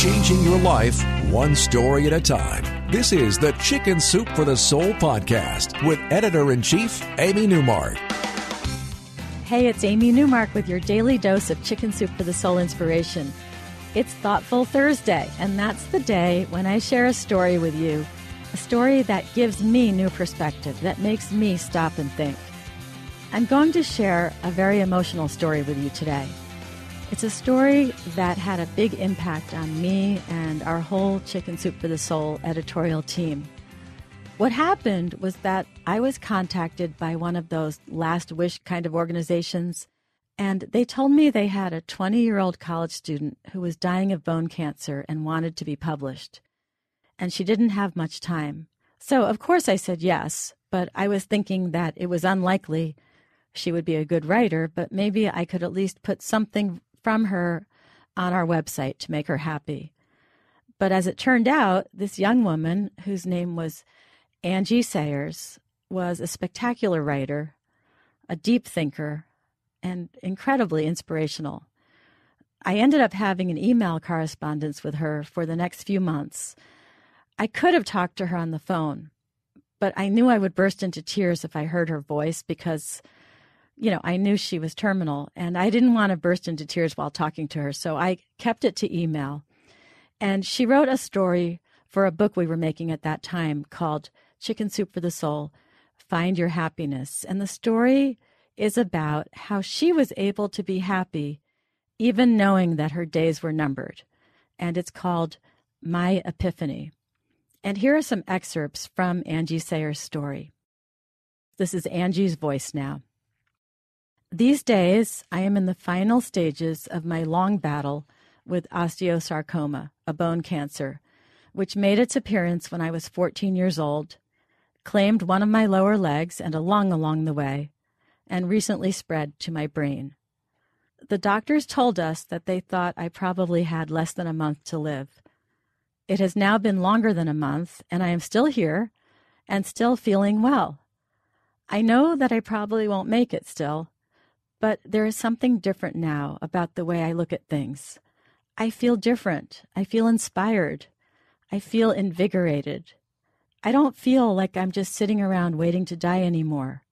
changing your life one story at a time. This is the Chicken Soup for the Soul podcast with Editor-in-Chief Amy Newmark. Hey, it's Amy Newmark with your daily dose of Chicken Soup for the Soul inspiration. It's Thoughtful Thursday, and that's the day when I share a story with you, a story that gives me new perspective, that makes me stop and think. I'm going to share a very emotional story with you today. It's a story that had a big impact on me and our whole Chicken Soup for the Soul editorial team. What happened was that I was contacted by one of those last wish kind of organizations, and they told me they had a 20-year-old college student who was dying of bone cancer and wanted to be published. And she didn't have much time. So, of course, I said yes, but I was thinking that it was unlikely she would be a good writer, but maybe I could at least put something from her on our website to make her happy. But as it turned out, this young woman, whose name was Angie Sayers, was a spectacular writer, a deep thinker, and incredibly inspirational. I ended up having an email correspondence with her for the next few months. I could have talked to her on the phone, but I knew I would burst into tears if I heard her voice because I knew she was terminal, and I didn't want to burst into tears while talking to her, so I kept it to email. And she wrote a story for a book we were making at that time called Chicken Soup for the Soul, Find Your Happiness. And the story is about how she was able to be happy even knowing that her days were numbered. And it's called My Epiphany. And here are some excerpts from Angie Sayers' story. This is Angie's voice now. These days, I am in the final stages of my long battle with osteosarcoma, a bone cancer, which made its appearance when I was 14 years old, claimed one of my lower legs and a lung along the way, and recently spread to my brain. The doctors told us that they thought I probably had less than a month to live. It has now been longer than a month, and I am still here and still feeling well. I know that I probably won't make it still, but there is something different now about the way I look at things. I feel different. I feel inspired. I feel invigorated. I don't feel like I'm just sitting around waiting to die anymore.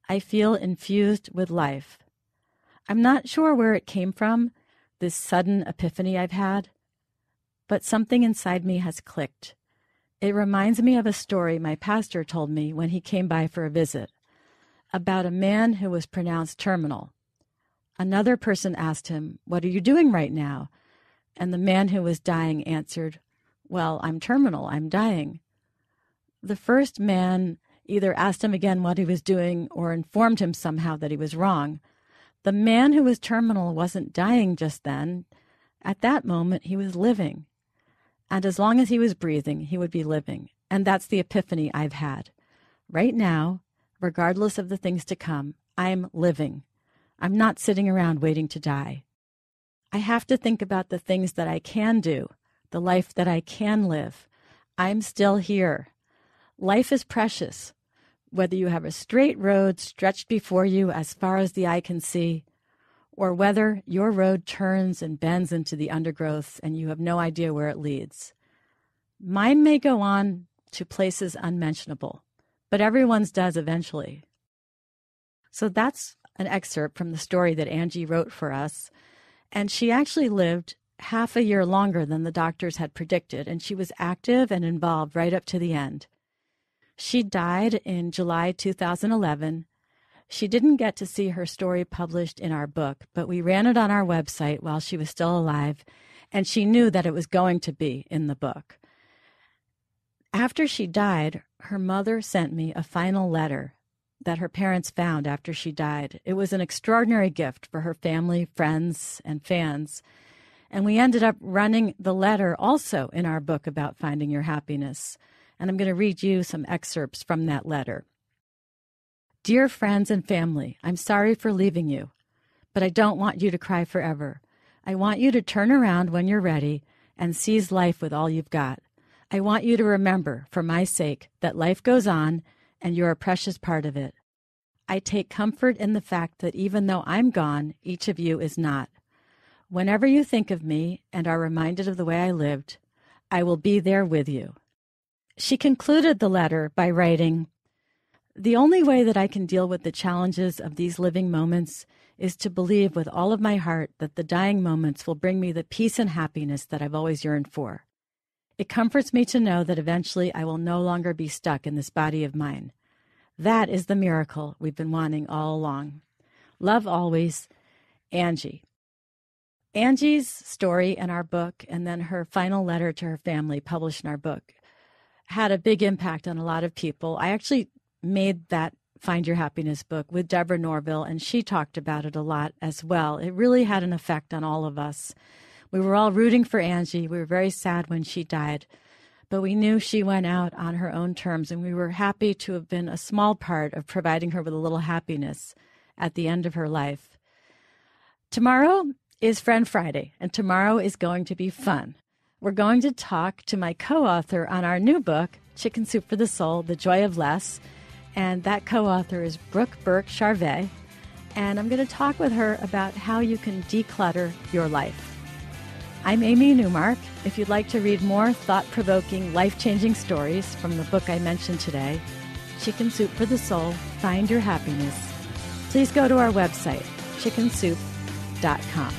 I feel infused with life. I'm not sure where it came from, this sudden epiphany I've had, but something inside me has clicked. It reminds me of a story my pastor told me when he came by for a visit, about a man who was pronounced terminal. Another person asked him, "What are you doing right now?" And the man who was dying answered, "Well, I'm terminal, I'm dying." The first man either asked him again what he was doing or informed him somehow that he was wrong. The man who was terminal wasn't dying just then. At that moment, he was living. And as long as he was breathing, he would be living. And that's the epiphany I've had. Right now, regardless of the things to come, I'm living. I'm not sitting around waiting to die. I have to think about the things that I can do, the life that I can live. I'm still here. Life is precious. Whether you have a straight road stretched before you as far as the eye can see, or whether your road turns and bends into the undergrowth and you have no idea where it leads. Mine may go on to places unmentionable, but everyone's does eventually. So that's an excerpt from the story that Angie wrote for us. And she actually lived half a year longer than the doctors had predicted, and she was active and involved right up to the end. She died in July 2011. She didn't get to see her story published in our book, but we ran it on our website while she was still alive, and she knew that it was going to be in the book. After she died, her mother sent me a final letter that her parents found after she died. It was an extraordinary gift for her family, friends, and fans. And we ended up running the letter also in our book about finding your happiness. And I'm going to read you some excerpts from that letter. Dear friends and family, I'm sorry for leaving you, but I don't want you to cry forever. I want you to turn around when you're ready and seize life with all you've got. I want you to remember, for my sake, that life goes on and you're a precious part of it. I take comfort in the fact that even though I'm gone, each of you is not. Whenever you think of me and are reminded of the way I lived, I will be there with you. She concluded the letter by writing, "The only way that I can deal with the challenges of these living moments is to believe with all of my heart that the dying moments will bring me the peace and happiness that I've always yearned for. It comforts me to know that eventually I will no longer be stuck in this body of mine. That is the miracle we've been wanting all along. Love always, Angie." Angie's story in our book, and then her final letter to her family published in our book, had a big impact on a lot of people. I actually made that Find Your Happiness book with Deborah Norville, and she talked about it a lot as well. It really had an effect on all of us. We were all rooting for Angie. We were very sad when she died, but we knew she went out on her own terms, and we were happy to have been a small part of providing her with a little happiness at the end of her life. Tomorrow is Friend Friday, and tomorrow is going to be fun. We're going to talk to my co-author on our new book, Chicken Soup for the Soul, The Joy of Less, and that co-author is Brooke Burke-Charvet, and I'm going to talk with her about how you can declutter your life. I'm Amy Newmark. If you'd like to read more thought-provoking, life-changing stories from the book I mentioned today, Chicken Soup for the Soul, Find Your Happiness, please go to our website, chickensoup.com.